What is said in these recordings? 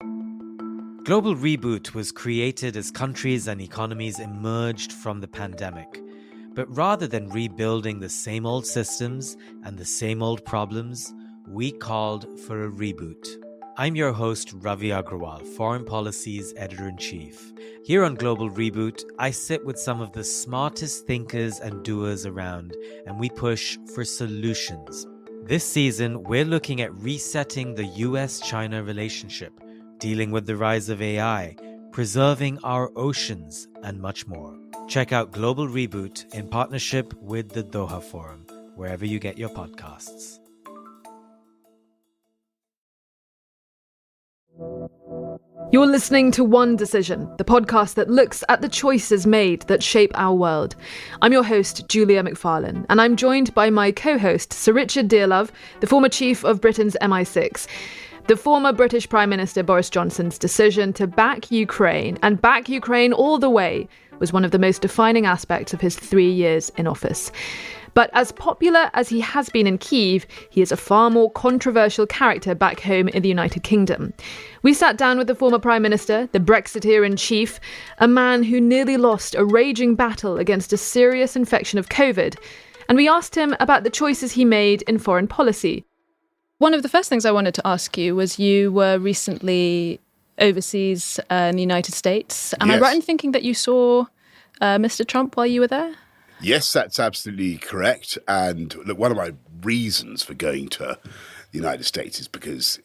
Global Reboot was created as countries and economies emerged from the pandemic. But rather than rebuilding the same old systems and the same old problems, we called for a reboot. I'm your host, Ravi Agrawal, Foreign Policy's Editor-in-Chief. Here on Global Reboot, I sit with some of the smartest thinkers and doers around, and we push for solutions. This season, we're looking at resetting the US-China relationship, dealing with the rise of AI, preserving our oceans, and much more. Check out Global Reboot in partnership with the Doha Forum, wherever you get your podcasts. You're listening to One Decision, the podcast that looks at the choices made that shape our world. I'm your host, Julia Macfarlane, and I'm joined by my co-host, Sir Richard Dearlove, the former chief of Britain's MI6. The former British Prime Minister Boris Johnson's decision to back Ukraine, and back Ukraine all the way, was one of the most defining aspects of his 3 years in office. But as popular as he has been in Kyiv, he is a far more controversial character back home in the United Kingdom. We sat down with the former Prime Minister, the Brexiteer-in-chief, a man who nearly lost a raging battle against a serious infection of COVID, and we asked him about the choices he made in foreign policy. One of the first things I wanted to ask you was you were recently overseas in the United States. Am I right in thinking that you saw Mr. Trump while you were there? Yes, that's absolutely correct. And look, one of my reasons for going to the United States is because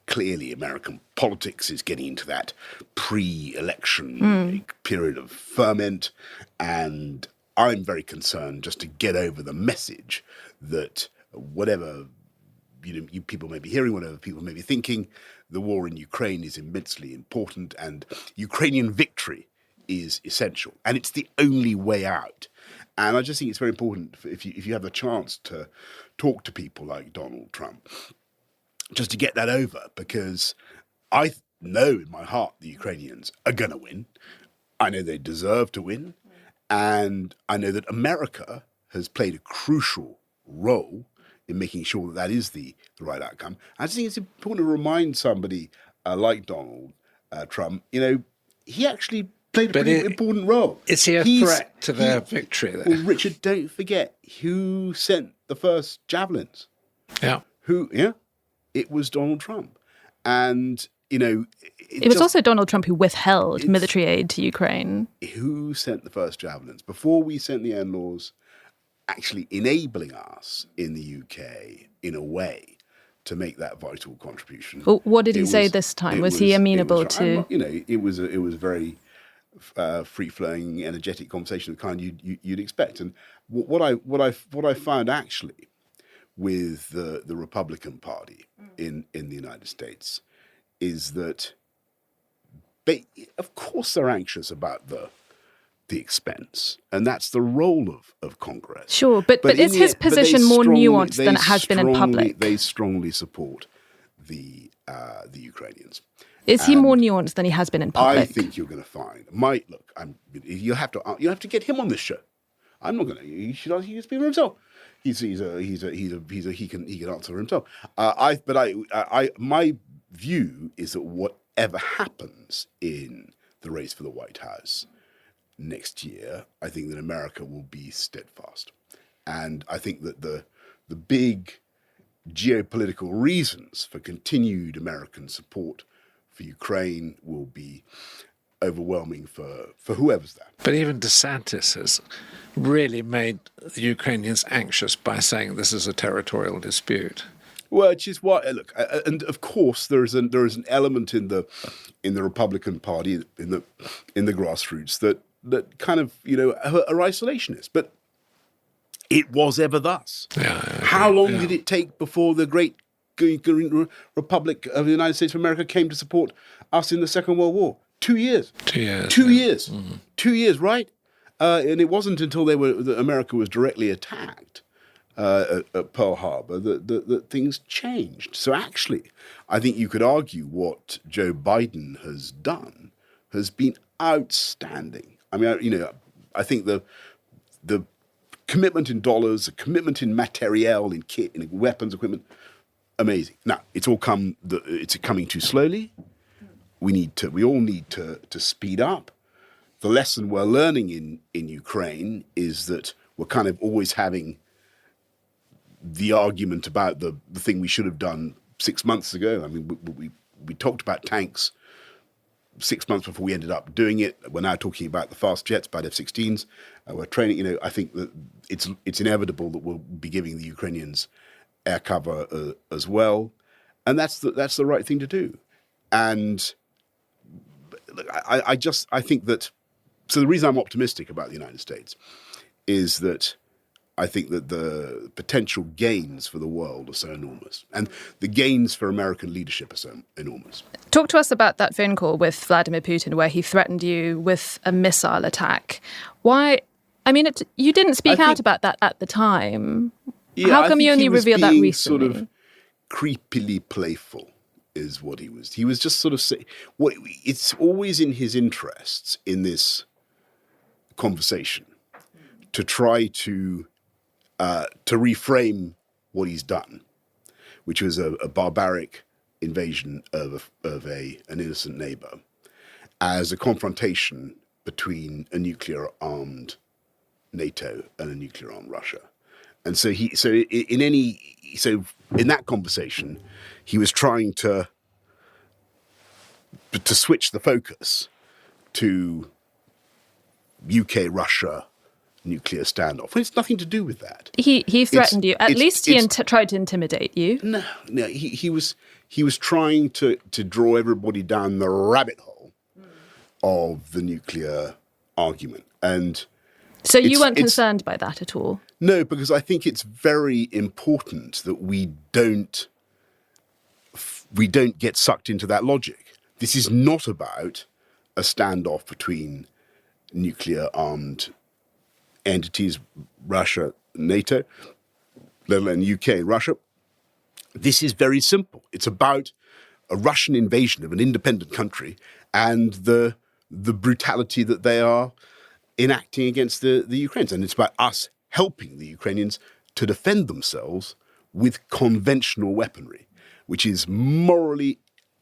clearly American politics is getting into that pre-election period of ferment. And I'm very concerned just to get over the message that whatever you people may be hearing, whatever people may be thinking, the war in Ukraine is immensely important and Ukrainian victory is essential. And it's the only way out. And I just think it's very important if you have the chance to talk to people like Donald Trump, just to get that over, because I know in my heart the Ukrainians are going to win. I know they deserve to win. And I know that America has played a crucial role in making sure that that is the right outcome. I just think it's important to remind somebody like Donald Trump, he actually played a pretty important role. Is he a threat to their victory there? Well, Richard, don't forget who sent the first javelins. Yeah. It was Donald Trump. And, it was also Donald Trump who withheld military aid to Ukraine. Who sent the first javelins? Before we sent the NLAWs, actually enabling us in the UK, in a way, to make that vital contribution. Well, what did he say this time? Was he amenable to? It was very free-flowing, energetic conversation, the kind you'd expect. And what I found actually with the Republican Party in the United States is that of course they're anxious about the expense, and that's the role of Congress. Sure, but is his position more nuanced than it has been in public? They strongly support the Ukrainians. Is he more nuanced than he has been in public? I think you're going to find. You have to get him on this show. I'm not going to. He can speak for himself. He can answer for himself. My view is that whatever happens in the race for the White House next year, I think that America will be steadfast. And I think that the big geopolitical reasons for continued American support for Ukraine will be overwhelming for whoever's there. But even DeSantis has really made the Ukrainians anxious by saying this is a territorial dispute. Well, which is why, look, and of course there is an element in the Republican Party, in the grassroots that kind of are isolationist, but it was ever thus. How long did it take before the great Republic of the United States of America came to support us in the Second World War? 2 years. 2 years. 2 years. Mm-hmm. 2 years, right? And it wasn't until America was directly attacked at Pearl Harbor that things changed. So actually, I think you could argue what Joe Biden has done has been outstanding. I mean, I think the commitment in dollars, the commitment in materiel, in kit, in weapons, equipment, amazing. Now, it's coming too slowly. we all need to speed up. The lesson we're learning in Ukraine is that we're kind of always having the argument about the thing we should have done 6 months ago. I mean, we talked about tanks 6 months before we ended up doing it. We're now talking about the fast jets, about F-16s. We're training. You know, I think that it's inevitable that we'll be giving the Ukrainians air cover as well, and that's the right thing to do. And I think that. So the reason I'm optimistic about the United States is that I think that the potential gains for the world are so enormous, and the gains for American leadership are so enormous. Talk to us about that phone call with Vladimir Putin where he threatened you with a missile attack. Why? I mean, you didn't speak out about that at the time. Yeah, how come you only revealed that recently? Sort of creepily playful is what he was. He was just sort of saying, it's always in his interests in this conversation to try to reframe what he's done, which was a barbaric invasion of an innocent neighbor, as a confrontation between a nuclear-armed NATO and a nuclear-armed Russia. And so in that conversation, he was trying to switch the focus to UK-Russia nuclear standoff. Well, it's nothing to do with that. He threatened you. At least he tried to intimidate you. No. He was trying to draw everybody down the rabbit hole of the nuclear argument. And so you weren't concerned by that at all? No, because I think it's very important that we don't get sucked into that logic. This is not about a standoff between nuclear-armed entities, Russia, NATO, let alone UK and Russia. This is very simple. It's about a Russian invasion of an independent country and the brutality that they are enacting against the Ukrainians. And it's about us helping the Ukrainians to defend themselves with conventional weaponry, which is morally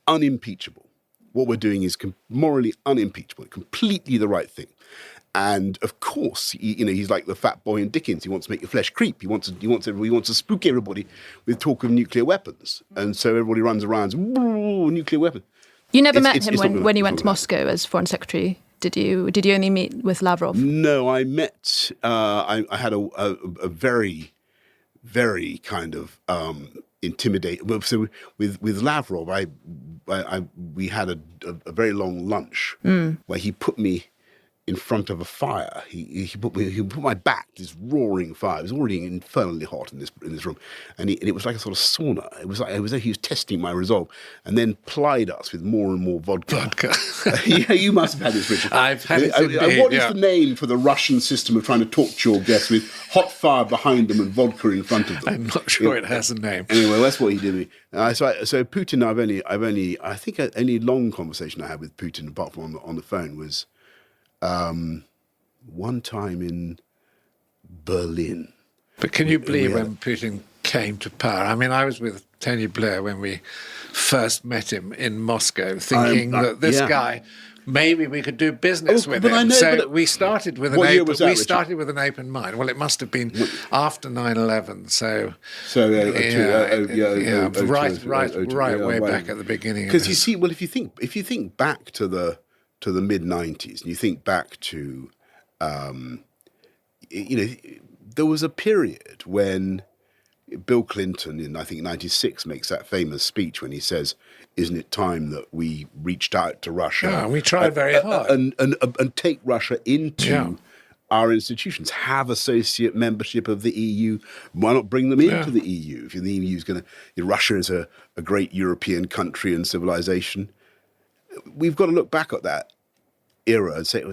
unimpeachable. What we're doing is morally unimpeachable, completely the right thing. And of course, he's like the fat boy in Dickens. He wants to make your flesh creep. He wants to spook everybody with talk of nuclear weapons. And so everybody runs around, nuclear weapon. You never met him when he went to Moscow as foreign secretary, did you? Did you only meet with Lavrov? No, I met. I had a very, very kind of intimidating. So with Lavrov, we had a very long lunch where he put me in front of a fire. He put my back to this roaring fire. It was already infernally hot in this room, and it was like a sort of sauna. It was like he was testing my resolve, and then plied us with more and more vodka. Yeah, you must have had this, Richard. I've had it. Indeed, what is the name for the Russian system of trying to torture your guests with hot fire behind them and vodka in front of them? I'm not sure it has a name. Anyway, that's what he did to me. So Putin, I think only long conversation I had with Putin, apart from on the phone, was one time in Berlin. But can you believe when Putin came to power? I mean, I was with Tony Blair when we first met him in Moscow, thinking that this guy, maybe we could do business with him. We started with an open mind. Well, it must have been after 9/11. Right way back at the beginning. Because you see, well, if you think back to the mid-90s, and you think back to, there was a period when Bill Clinton in, I think, 96 makes that famous speech when he says, isn't it time that we reached out to Russia? Yeah, we tried very hard. And take Russia into our institutions, have associate membership of the EU. Why not bring them into the EU? If the EU is going to, Russia is a great European country and civilization. We've got to look back at that era and say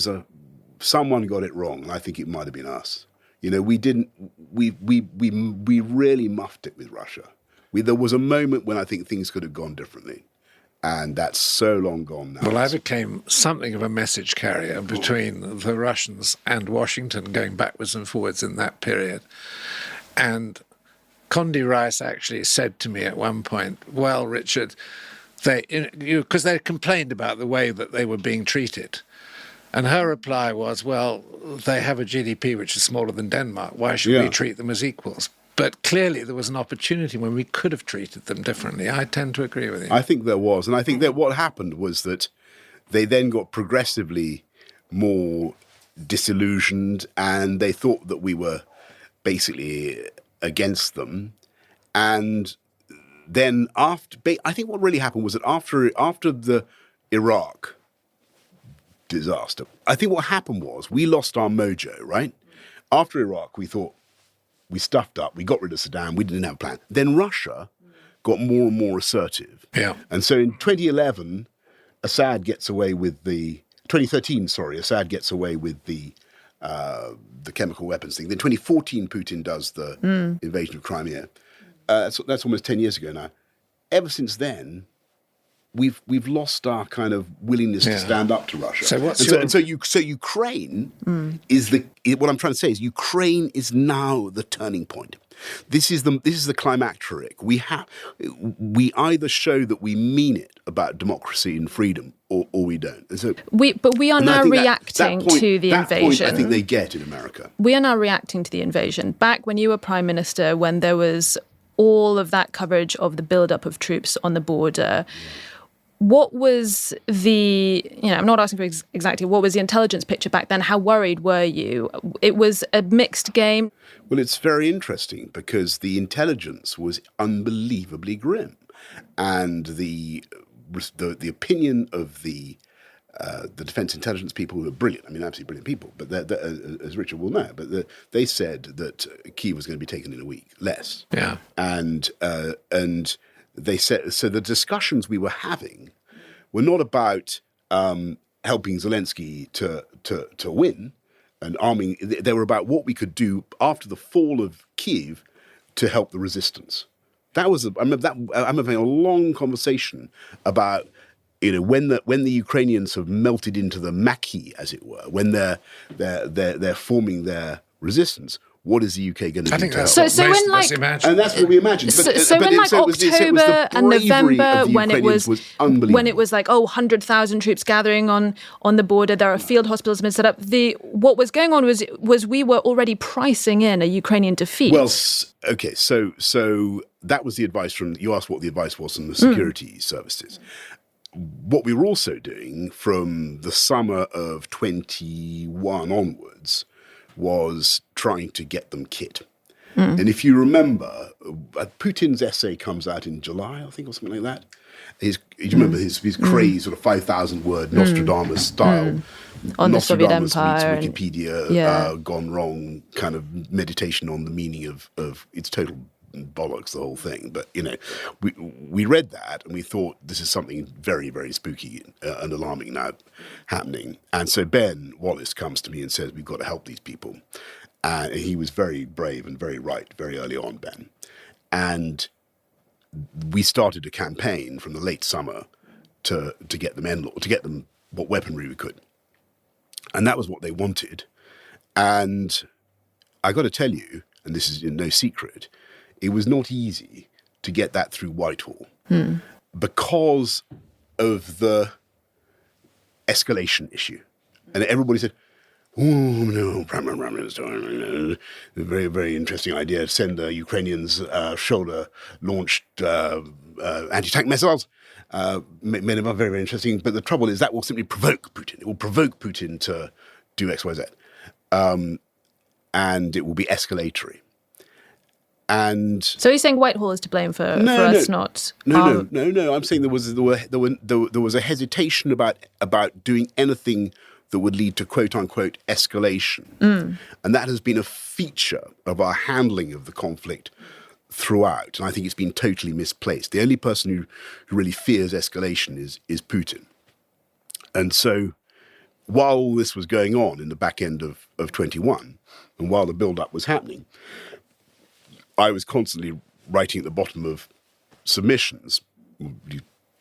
someone got it wrong, and I think it might have been us. We really muffed it with Russia. There was a moment when I think things could have gone differently, and that's so long gone now. Well, I became something of a message carrier between the Russians and Washington, going backwards and forwards in that period. And Condi Rice actually said to me at one point, well, Richard, because they complained about the way that they were being treated. And her reply was, well, they have a GDP which is smaller than Denmark. Why should we treat them as equals? But clearly there was an opportunity when we could have treated them differently. I tend to agree with you. I think there was. And I think that what happened was that they then got progressively more disillusioned, and they thought that we were basically against them. And then I think what really happened was that after the Iraq disaster, I think what happened was we lost our mojo, right? After Iraq, we thought we stuffed up, we got rid of Saddam, we didn't have a plan. Then Russia got more and more assertive. Yeah. And so in 2013, Assad gets away with the chemical weapons thing. Then 2014, Putin does the invasion of Crimea. That's almost 10 years ago now. Ever since then, we've lost our kind of willingness to stand up to Russia. So Ukraine is what I'm trying to say is Ukraine is now the turning point. This is the climacteric. We either show that we mean it about democracy and freedom, or we don't. And so we are now reacting to the invasion. Point I think they get in America. We are now reacting to the invasion. Back when you were Prime Minister, when there was all of that coverage of the buildup of troops on the border, what was I'm not asking for exactly, what was the intelligence picture back then? How worried were you? It was a mixed game. Well, it's very interesting because the intelligence was unbelievably grim. And the opinion of the defense intelligence people were brilliant. I mean, absolutely brilliant people. But as Richard will know, but they said that Kyiv was going to be taken in a week, less. Yeah. And they said, so the discussions we were having were not about helping Zelensky to win and arming. They were about what we could do after the fall of Kyiv to help the resistance. I remember having a long conversation about, when the Ukrainians have melted into the maquis, as it were, when they're forming their resistance. What is the UK going to do? I think that's so what most of us and that's what we imagined. So in October and November, when it was like 100,000 troops gathering on the border, there are field hospitals been set up. What was going on was we were already pricing in a Ukrainian defeat. Well, okay, so that was the advice you asked what the advice was from the security services. What we were also doing from the summer of 21 onwards was trying to get them kit. And if you remember, Putin's essay comes out in July, I think, or something like that. You remember his crazy sort of 5,000-word Nostradamus style. On the Soviet Empire. Meets Wikipedia gone wrong kind of meditation on the meaning of its total bollocks, the whole thing. But, we read that and we thought this is something very, very spooky and alarming now happening. And so Ben Wallace comes to me and says, we've got to help these people. And he was very brave and very right very early on, Ben. And we started a campaign from the late summer to get them what weaponry we could. And that was what they wanted. And I got to tell you, and this is no secret, it was not easy to get that through Whitehall because of the escalation issue. And everybody said, oh, no, Prime Minister, very, very interesting idea to send the Ukrainians shoulder-launched anti-tank missiles. Many of them are very, very interesting. But the trouble is that will simply provoke Putin. It will provoke Putin to do X, Y, Z. And it will be escalatory. And so you're saying Whitehall is to blame for us not? No. I'm saying there was a hesitation about doing anything that would lead to quote unquote escalation, and that has been a feature of our handling of the conflict throughout. And I think it's been totally misplaced. The only person who really fears escalation is Putin. And so, while all this was going on in the back end of 21, and while the build-up was happening, I was constantly writing at the bottom of submissions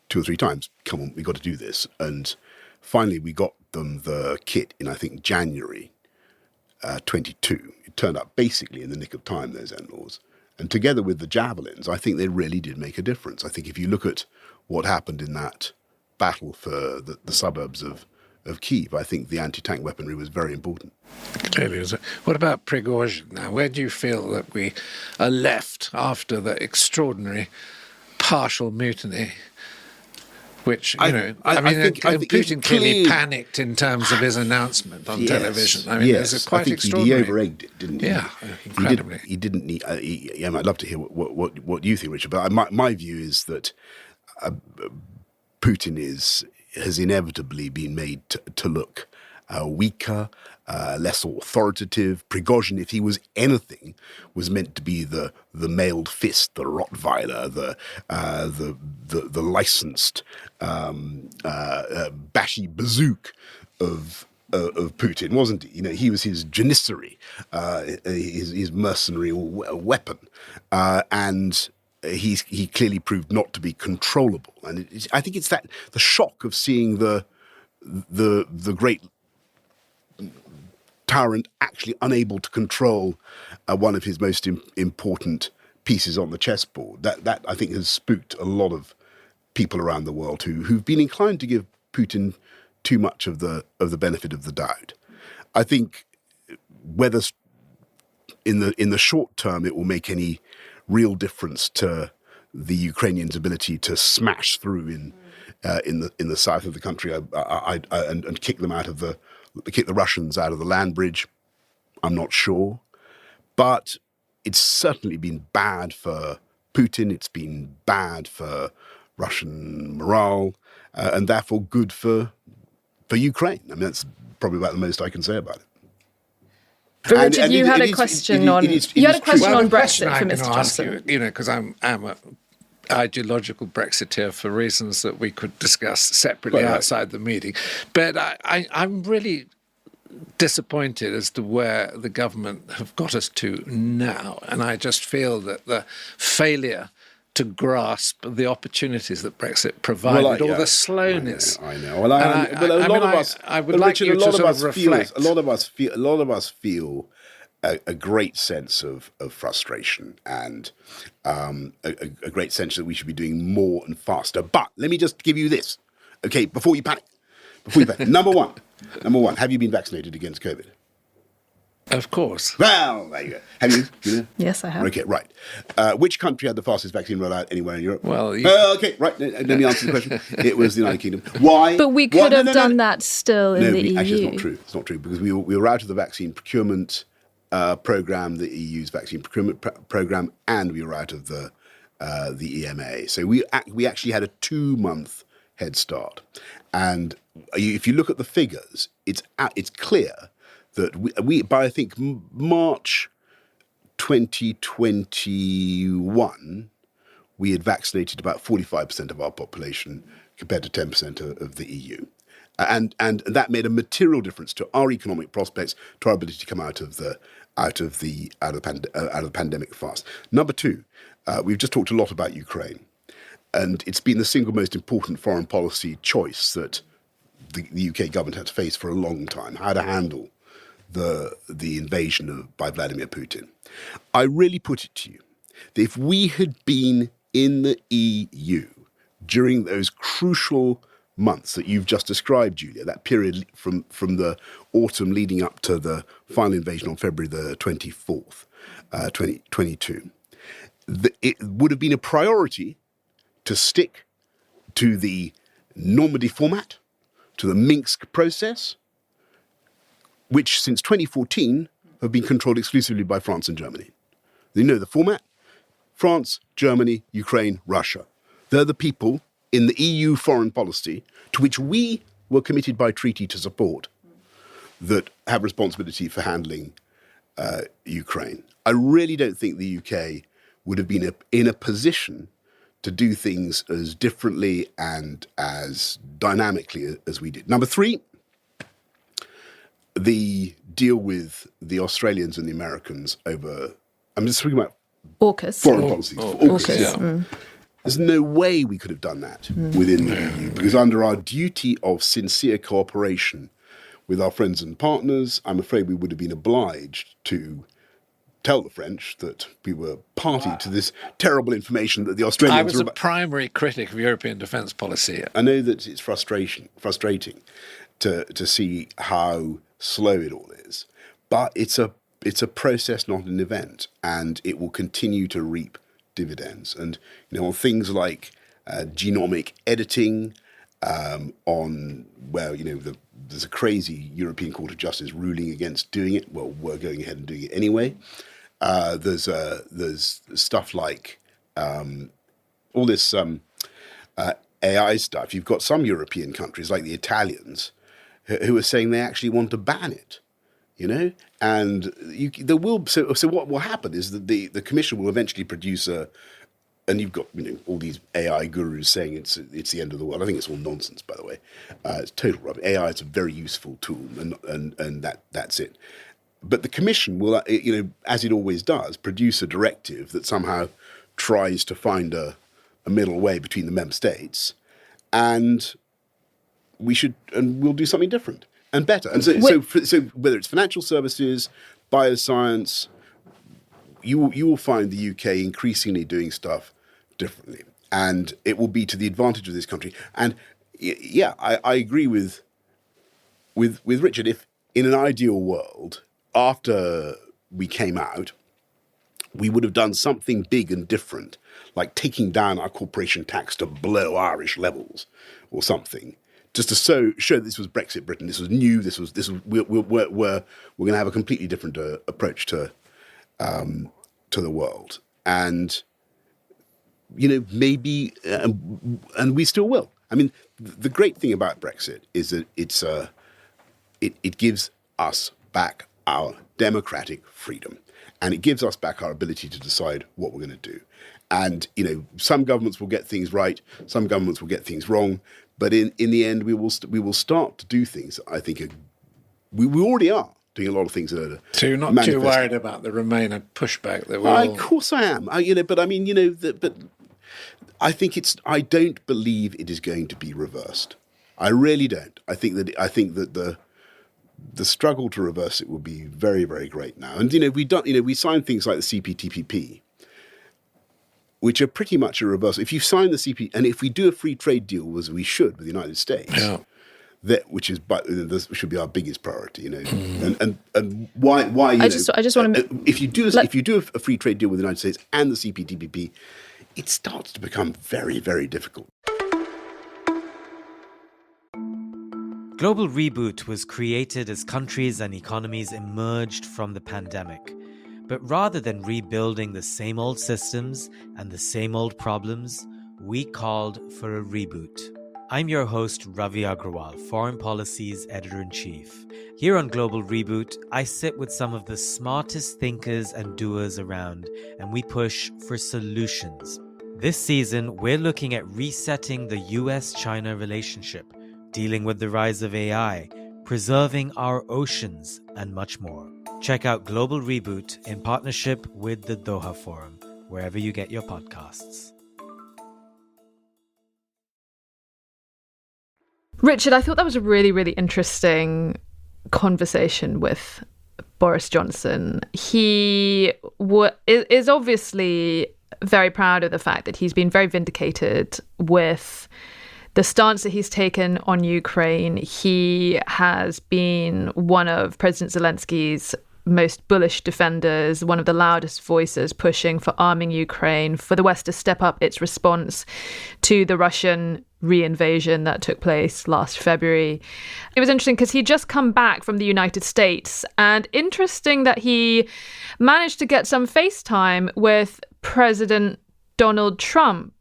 2 or 3 times, come on, we got to do this. And finally we got them the kit in, I think, January 22. It turned up basically in the nick of time, those NLAWs. And together with the javelins, I think they really did make a difference. I think if you look at what happened in that battle for the suburbs of Kyiv. I think the anti-tank weaponry was very important. Clearly, was it? What about Prigozhin now? Where do you feel that we are left after the extraordinary partial mutiny? Which, I think Putin clearly panicked in terms of his announcement on television. I mean, it's quite extraordinary. He over-egged it, didn't he? Yeah, incredibly. He didn't need... I'd love to hear what you think, Richard, but my view is that Putin has inevitably been made to look weaker, less authoritative. Prigozhin, if he was anything, was meant to be the mailed fist, the Rottweiler, the licensed bashy bazook of Putin, wasn't he? He was his janissary, his mercenary weapon, and he clearly proved not to be controllable. And I think it's the shock of seeing the great tyrant actually unable to control one of his most important pieces on the chessboard. That I think has spooked a lot of people around the world who've been inclined to give Putin too much of the benefit of the doubt. I think whether in the short term it will make any real difference to the Ukrainians' ability to smash through in the south of the country and kick the Russians out of the land bridge, I'm not sure. But it's certainly been bad for Putin. It's been bad for Russian morale, and therefore good for Ukraine. I mean, that's probably about the most I can say about it. But Richard, you had a question on Brexit for Mr. Johnson. Because I'm an ideological Brexiteer for reasons that we could discuss separately outside the meeting. But I'm really disappointed as to where the government have got us to now. And I just feel that the failure to grasp the opportunities that Brexit provided, or the slowness. I know. Well, but a lot of us. I would like you to sort of reflect. A lot of us feel a great sense of frustration and a great sense that we should be doing more and faster. But let me just give you this, okay? Before you panic. Number one. Have you been vaccinated against COVID? Of course. Well, there you go. Have you? Julia? Yes, I have. Okay, right. Which country had the fastest vaccine rollout anywhere in Europe? Well, okay, right. Let me answer the question. It was the United Kingdom. Why? But we could have done that still in the EU. Actually, it's not true. It's not true because we were out of the vaccine procurement program, the EU's vaccine procurement program, and we were out of the EMA. So we actually had a 2-month head start. And if you look at the figures, it's clear that we by I think March 2021, we had vaccinated about 45% of our population compared to 10% of the EU, and that made a material difference to our economic prospects, to our ability to come out of the pandemic fast. Number two, we've just talked a lot about Ukraine, and it's been the single most important foreign policy choice that the UK government had to face for a long time: how to handle the invasion by Vladimir Putin. I really put it to you that if we had been in the EU during those crucial months that you've just described, Julia, that period from the autumn leading up to the final invasion on February the 24th, 2022, it would have been a priority to stick to the Normandy format, to the Minsk process, which since 2014 have been controlled exclusively by France and Germany. You know the format: France, Germany, Ukraine, Russia. They're the people in the EU foreign policy to which we were committed by treaty to support that have responsibility for handling Ukraine. I really don't think the UK would have been in a position to do things as differently and as dynamically as we did. Number three, the deal with the Australians and the Americans over, I'm just talking about AUKUS. Foreign policy. AUKUS. Yeah. Mm. There's no way we could have done that within the EU, because under our duty of sincere cooperation with our friends and partners, I'm afraid we would have been obliged to tell the French that we were party to this terrible information that the Australians... I was a primary critic of European defence policy. I know that it's frustrating to see how slow it all is, but it's a process, not an event, and it will continue to reap dividends. And on things like genomic editing, there's a crazy European Court of Justice ruling against doing it. Well, we're going ahead and doing it anyway. There's stuff like all this AI stuff. You've got some European countries like the Italians who are saying they actually want to ban it. And there will. So what will happen is that the Commission will eventually produce and you've got all these AI gurus saying it's the end of the world. I think it's all nonsense, by the way. It's total rubbish. AI is a very useful tool, and that's it. But the Commission will, as it always does, produce a directive that somehow tries to find a middle way between the member states, and we'll do something different and better. And so whether it's financial services, bioscience, you will find the UK increasingly doing stuff differently, and it will be to the advantage of this country. And I agree with Richard. If in an ideal world, after we came out, we would have done something big and different, like taking down our corporation tax to below Irish levels or something, just to show that this was Brexit Britain. This was new. We're going to have a completely different approach to the world, and maybe, and we still will. I mean, the great thing about Brexit is that it gives us back our democratic freedom, and it gives us back our ability to decide what we're going to do. And some governments will get things right, some governments will get things wrong, but in the end, we will start to do things. I think we already are doing a lot of things that are. So you're not too worried about the Remainer pushback that will. Of course I am. But I mean, but I think I don't believe it is going to be reversed. I really don't. I think that the struggle to reverse it will be very, very great now. And we signed things like the CPTPP, which are pretty much a reversal. If you sign the CP, and if we do a free trade deal, as we should with the United States. Yeah. Which should be our biggest priority, and why I just want to. If you do a free trade deal with the United States and the CPTPP, it starts to become very, very difficult. Global Reboot was created as countries and economies emerged from the pandemic. But rather than rebuilding the same old systems and the same old problems, we called for a reboot. I'm your host, Ravi Agrawal, Foreign Policy's Editor-in-Chief. Here on Global Reboot, I sit with some of the smartest thinkers and doers around, and we push for solutions. This season, we're looking at resetting the US-China relationship, dealing with the rise of AI, preserving our oceans, and much more. Check out Global Reboot in partnership with the Doha Forum, wherever you get your podcasts. Richard, I thought that was a really, really interesting conversation with Boris Johnson. He is obviously very proud of the fact that he's been very vindicated with the stance that he's taken on Ukraine. He has been one of President Zelensky's most bullish defenders, one of the loudest voices pushing for arming Ukraine, for the West to step up its response to the Russian re-invasion that took place last February. It was interesting because he'd just come back from the United States, and interesting that he managed to get some FaceTime with President Donald Trump,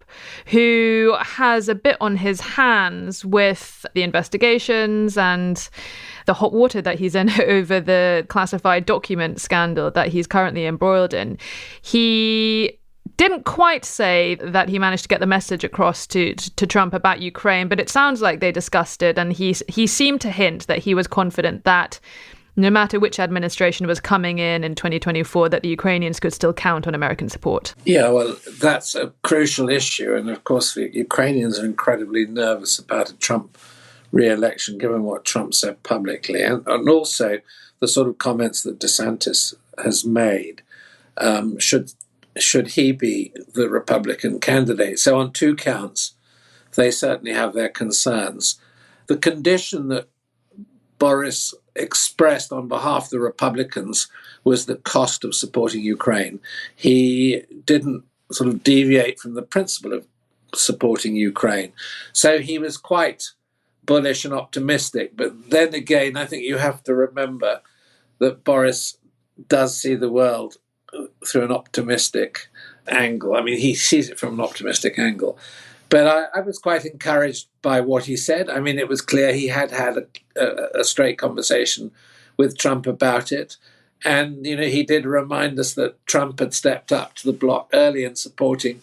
who has a bit on his hands with the investigations and the hot water that he's in over the classified document scandal that he's currently embroiled in. He didn't quite say that he managed to get the message across to Trump about Ukraine, but it sounds like they discussed it, and he seemed to hint that he was confident that no matter which administration was coming in 2024, that the Ukrainians could still count on American support. Yeah, well, that's a crucial issue. And of course, the Ukrainians are incredibly nervous about a Trump re-election, given what Trump said publicly. And also the sort of comments that DeSantis has made should he be the Republican candidate. So on 2 counts, they certainly have their concerns. The condition that Boris expressed on behalf of the Republicans was the cost of supporting Ukraine. He didn't sort of deviate from the principle of supporting Ukraine. So he was quite bullish and optimistic. But then again, I think you have to remember that Boris does see the world through an optimistic angle. I mean, he sees it from an optimistic angle. But I was quite encouraged by what he said. I mean, it was clear he had a straight conversation with Trump about it. And, he did remind us that Trump had stepped up to the block early in supporting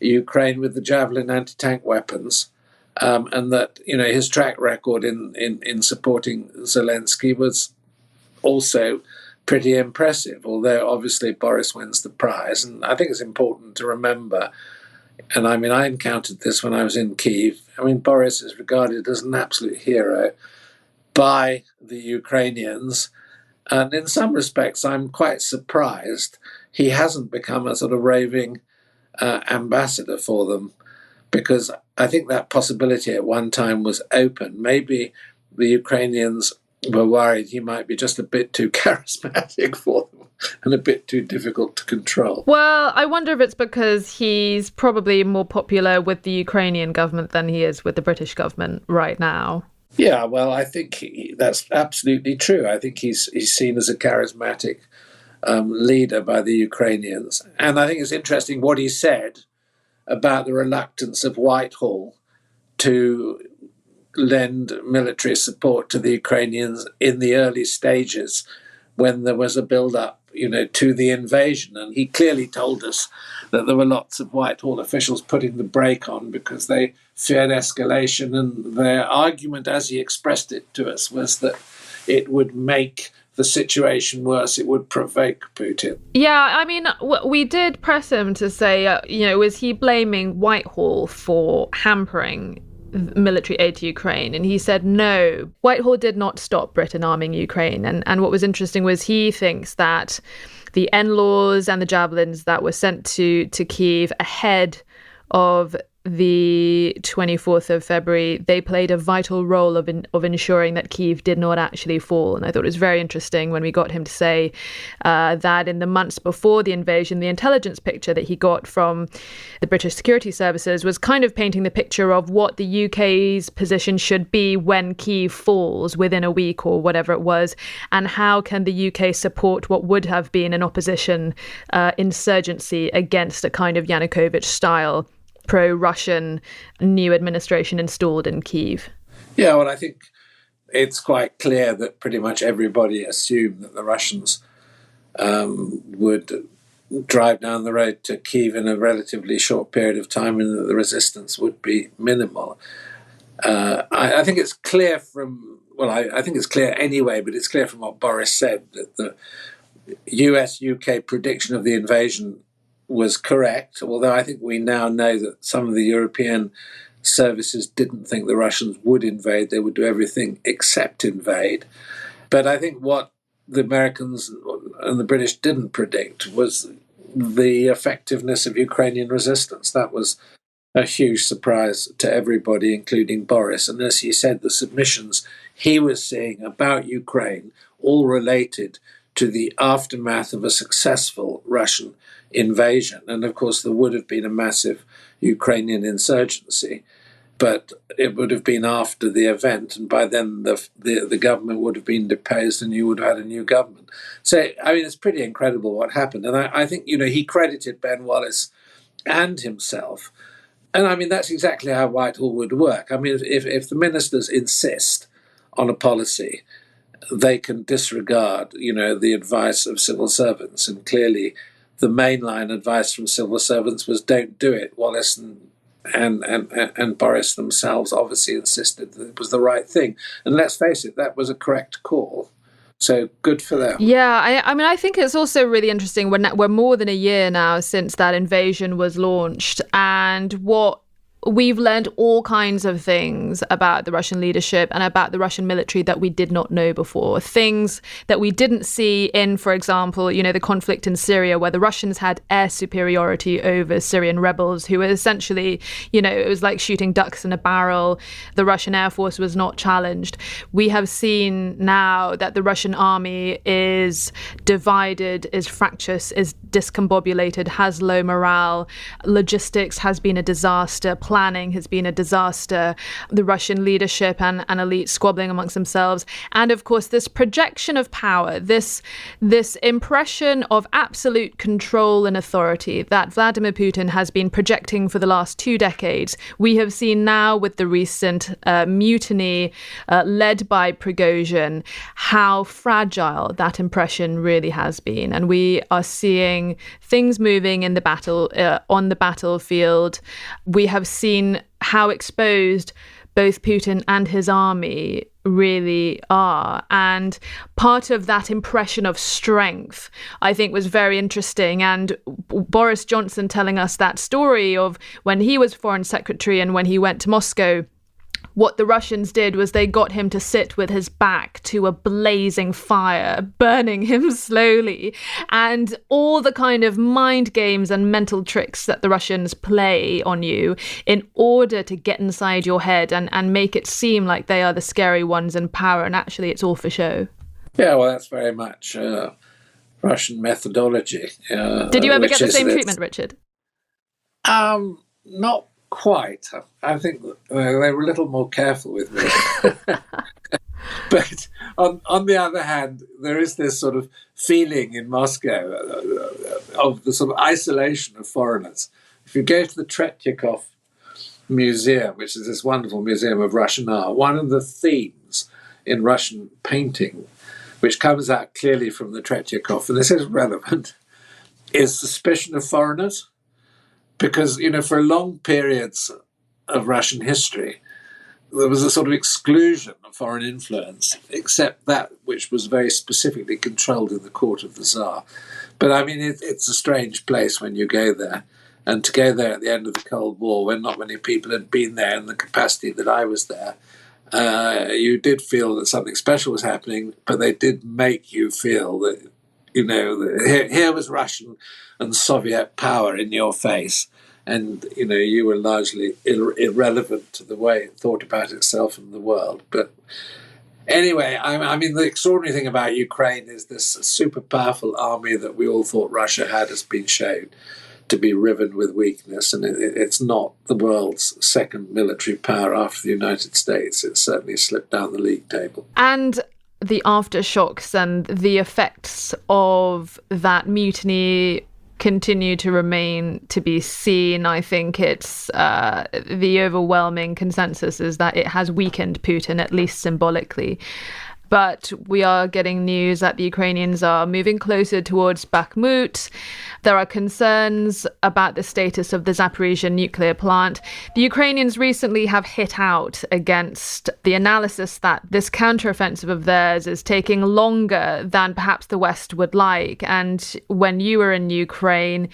Ukraine with the Javelin anti-tank weapons. And that, his track record in supporting Zelensky was also pretty impressive, although obviously Boris wins the prize. And I think it's important to remember, and I mean, I encountered this when I was in Kyiv. I mean, Boris is regarded as an absolute hero by the Ukrainians. And in some respects, I'm quite surprised he hasn't become a sort of raving ambassador for them, because I think that possibility at one time was open. Maybe the Ukrainians were worried he might be just a bit too charismatic for them and a bit too difficult to control. Well, I wonder if it's because he's probably more popular with the Ukrainian government than he is with the British government right now. Yeah, well, I think that's absolutely true. I think he's seen as a charismatic leader by the Ukrainians. And I think it's interesting what he said about the reluctance of Whitehall to lend military support to the Ukrainians in the early stages when there was a build-up, to the invasion. And he clearly told us that there were lots of Whitehall officials putting the brake on because they feared escalation. And their argument, as he expressed it to us, was that it would make the situation worse. It would provoke Putin. Yeah, I mean, we did press him to say, was he blaming Whitehall for hampering military aid to Ukraine? And he said no, Whitehall did not stop Britain arming Ukraine. And what was interesting was he thinks that the NLAWs and the Javelins that were sent to Kyiv ahead of the 24th of February, they played a vital role of ensuring that Kyiv did not actually fall. And I thought it was very interesting when we got him to say that in the months before the invasion, the intelligence picture that he got from the British security services was kind of painting the picture of what the UK's position should be when Kyiv falls within a week or whatever it was, and how can the UK support what would have been an opposition insurgency against a kind of Yanukovych-style pro-Russian new administration installed in Kyiv. Yeah, well, I think it's quite clear that pretty much everybody assumed that the Russians would drive down the road to Kyiv in a relatively short period of time and that the resistance would be minimal. I think it's clear I think it's clear anyway, but it's clear from what Boris said that the US-UK prediction of the invasion was correct, although I think we now know that some of the European services didn't think the Russians would invade. They would do everything except invade. But I think what the Americans and the British didn't predict was the effectiveness of Ukrainian resistance. That was a huge surprise to everybody, including Boris. And as he said, the submissions he was seeing about Ukraine all related to the aftermath of a successful Russian invasion. And of course, there would have been a massive Ukrainian insurgency, but it would have been after the event. And by then, the government would have been deposed and you would have had a new government. So, I mean, it's pretty incredible what happened. And I think, he credited Ben Wallace and himself. And I mean, that's exactly how Whitehall would work. I mean, if the ministers insist on a policy, they can disregard, the advice of civil servants. And clearly, the mainline advice from civil servants was don't do it. Wallace and Boris themselves obviously insisted that it was the right thing. And let's face it, that was a correct call. So good for them. Yeah, I mean, I think it's also really interesting. We're more than a year now since that invasion was launched. And what we've learned all kinds of things about the Russian leadership and about the Russian military that we did not know before. Things that we didn't see in, for example, the conflict in Syria, where the Russians had air superiority over Syrian rebels who were essentially, it was like shooting ducks in a barrel. The Russian Air Force was not challenged. We have seen now that the Russian army is divided, is fractious, is discombobulated, has low morale. Logistics has been a disaster. Planning has been a disaster. The Russian leadership and elite squabbling amongst themselves. And of course, this projection of power, this impression of absolute control and authority that Vladimir Putin has been projecting for the last 2 decades. We have seen now with the recent mutiny led by Prigozhin, how fragile that impression really has been. And we are seeing things moving in the battle, on the battlefield. We have seen how exposed both Putin and his army really are. And part of that impression of strength, I think, was very interesting. And Boris Johnson telling us that story of when he was foreign secretary and when he went to Moscow, what the Russians did was they got him to sit with his back to a blazing fire, burning him slowly. And all the kind of mind games and mental tricks that the Russians play on you in order to get inside your head and make it seem like they are the scary ones in power. And actually, it's all for show. Yeah, well, that's very much Russian methodology. Did you ever get the same treatment, Richard? Not quite. I think they were a little more careful with me. But on the other hand, there is this sort of feeling in Moscow of the sort of isolation of foreigners. If you go to the Tretyakov Museum, which is this wonderful museum of Russian art, one of the themes in Russian painting, which comes out clearly from the Tretyakov, and this is relevant, is suspicion of foreigners. Because, for long periods of Russian history, there was a sort of exclusion of foreign influence, except that which was very specifically controlled in the court of the Tsar. But, I mean, it's a strange place when you go there. And to go there at the end of the Cold War, when not many people had been there in the capacity that I was there, you did feel that something special was happening, but they did make you feel that, here was Russian and Soviet power in your face. And, you were largely irrelevant to the way it thought about itself and the world. But anyway, I mean, the extraordinary thing about Ukraine is this super powerful army that we all thought Russia had has been shown to be riven with weakness. And it's not the world's second military power after the United States. It's certainly slipped down the league table. And the aftershocks and the effects of that mutiny continue to remain to be seen. I think it's the overwhelming consensus is that it has weakened Putin, at least symbolically. But we are getting news that the Ukrainians are moving closer towards Bakhmut. There are concerns about the status of the Zaporizhzhia nuclear plant. The Ukrainians recently have hit out against the analysis that this counteroffensive of theirs is taking longer than perhaps the West would like. And when you were in Ukraine,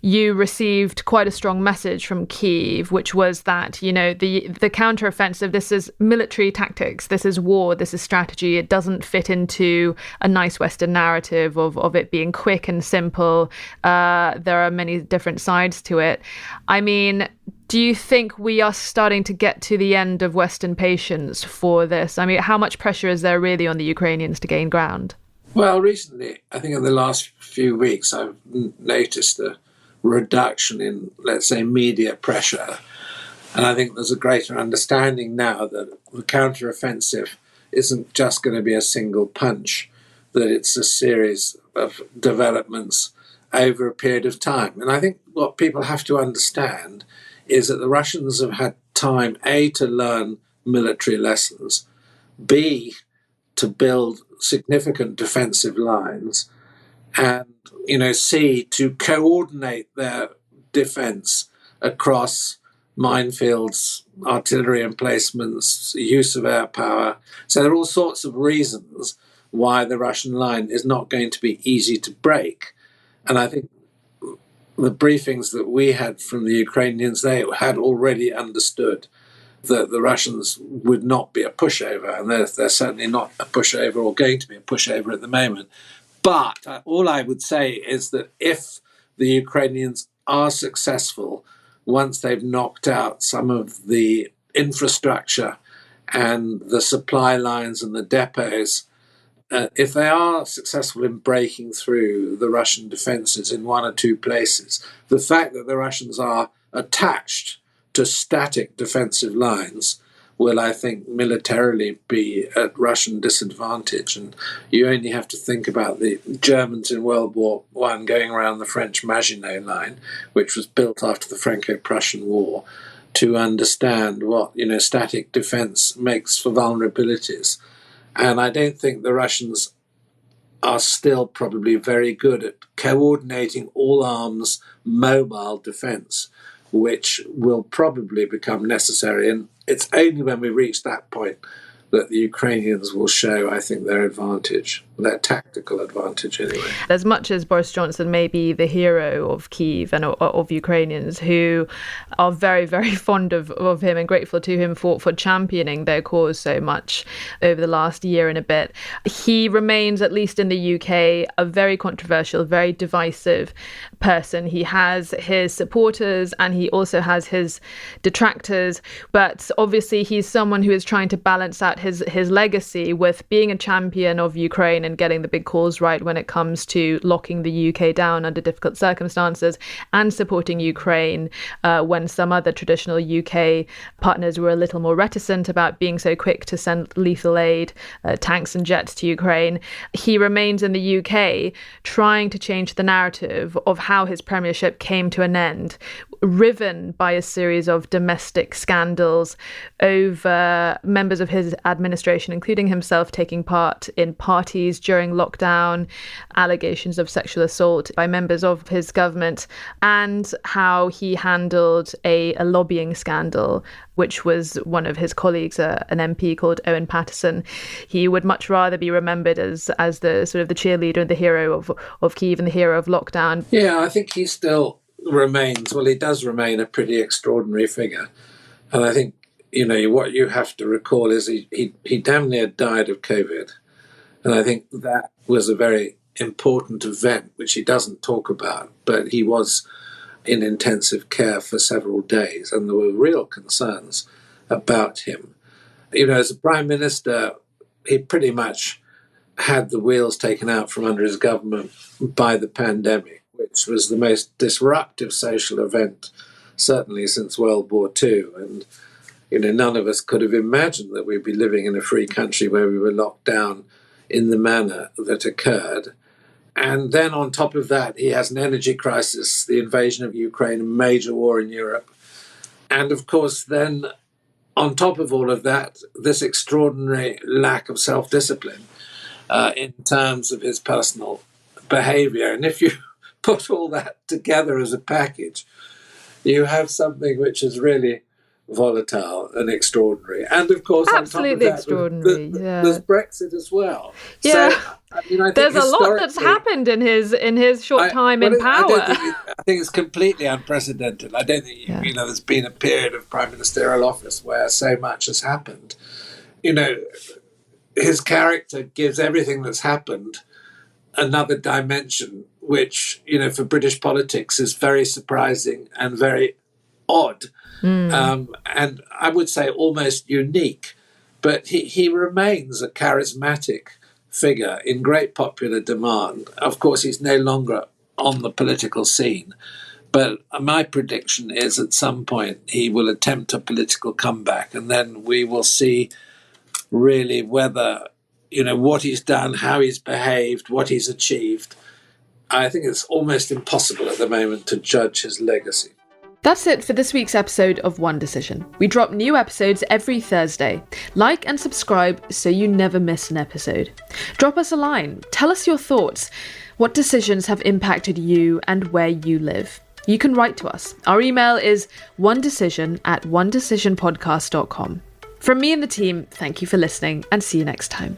you received quite a strong message from Kyiv, which was that, the counteroffensive, this is military tactics, this is war, this is strategy. It doesn't fit into a nice Western narrative of it being quick and simple. There are many different sides to it. I mean, do you think we are starting to get to the end of Western patience for this? I mean, how much pressure is there really on the Ukrainians to gain ground? Well, recently, I think in the last few weeks, I've noticed a reduction in, let's say, media pressure. And I think there's a greater understanding now that the counteroffensive isn't just going to be a single punch, that it's a series of developments over a period of time. And I think what people have to understand is that the Russians have had time, A, to learn military lessons, B, to build significant defensive lines, and C, to coordinate their defense across minefields, artillery emplacements, use of air power. So there are all sorts of reasons why the Russian line is not going to be easy to break. And I think the briefings that we had from the Ukrainians, they had already understood that the Russians would not be a pushover, and they're certainly not a pushover or going to be a pushover at the moment. But all I would say is that if the Ukrainians are successful, once they've knocked out some of the infrastructure and the supply lines and the depots, if they are successful in breaking through the Russian defences in one or two places, the fact that the Russians are attached to static defensive lines will, I think, militarily be at Russian disadvantage. And you only have to think about the Germans in World War I going around the French Maginot Line, which was built after the Franco-Prussian War, to understand what, static defence makes for vulnerabilities. And I don't think the Russians are still probably very good at coordinating all-arms mobile defence, which will probably become necessary. And it's only when we reach that point that the Ukrainians will show, I think, their advantage, their tactical advantage anyway. As much as Boris Johnson may be the hero of Kyiv and of Ukrainians who are very, very fond of him and grateful to him for championing their cause so much over the last year and a bit, he remains, at least in the UK, a very controversial, very divisive person. He has his supporters and he also has his detractors, but obviously he's someone who is trying to balance out his legacy with being a champion of Ukraine and getting the big calls right when it comes to locking the UK down under difficult circumstances and supporting Ukraine when some other traditional UK partners were a little more reticent about being so quick to send lethal aid, tanks and jets to Ukraine. He remains in the UK trying to change the narrative of how his premiership came to an end, riven by a series of domestic scandals over members of his administration, including himself taking part in parties during lockdown, allegations of sexual assault by members of his government, and how he handled a lobbying scandal, which was one of his colleagues, an MP called Owen Paterson. He would much rather be remembered as the sort of the cheerleader and the hero of Kyiv and the hero of lockdown. Yeah, I think he still remains, he does remain a pretty extraordinary figure. And I think, what you have to recall is he damn near died of COVID. And I think that was a very important event, which he doesn't talk about, but he was in intensive care for several days, and there were real concerns about him. As a prime minister, he pretty much had the wheels taken out from under his government by the pandemic, which was the most disruptive social event, certainly since World War II. And, none of us could have imagined that we'd be living in a free country where we were locked down in the manner that occurred. And then on top of that, he has an energy crisis, the invasion of Ukraine, a major war in Europe. And of course, then on top of all of that, this extraordinary lack of self-discipline in terms of his personal behavior. And if you put all that together as a package, you have something which is really volatile and extraordinary. And of course, absolutely on top of that, extraordinary. There's Brexit as well. Yeah. So, I think there's a lot that's happened in his short time in power. I think it's completely unprecedented. I don't think there's been a period of prime ministerial office where so much has happened. His character gives everything that's happened another dimension, which for British politics is very surprising and very odd. And I would say almost unique, but he remains a charismatic figure in great popular demand. Of course, he's no longer on the political scene, but my prediction is at some point he will attempt a political comeback, and then we will see really whether, what he's done, how he's behaved, what he's achieved. I think it's almost impossible at the moment to judge his legacy. That's it for this week's episode of One Decision. We drop new episodes every Thursday. Like and subscribe so you never miss an episode. Drop us a line. Tell us your thoughts. What decisions have impacted you and where you live? You can write to us. Our email is onedecision@onedecisionpodcast.com. From me and the team, thank you for listening and see you next time.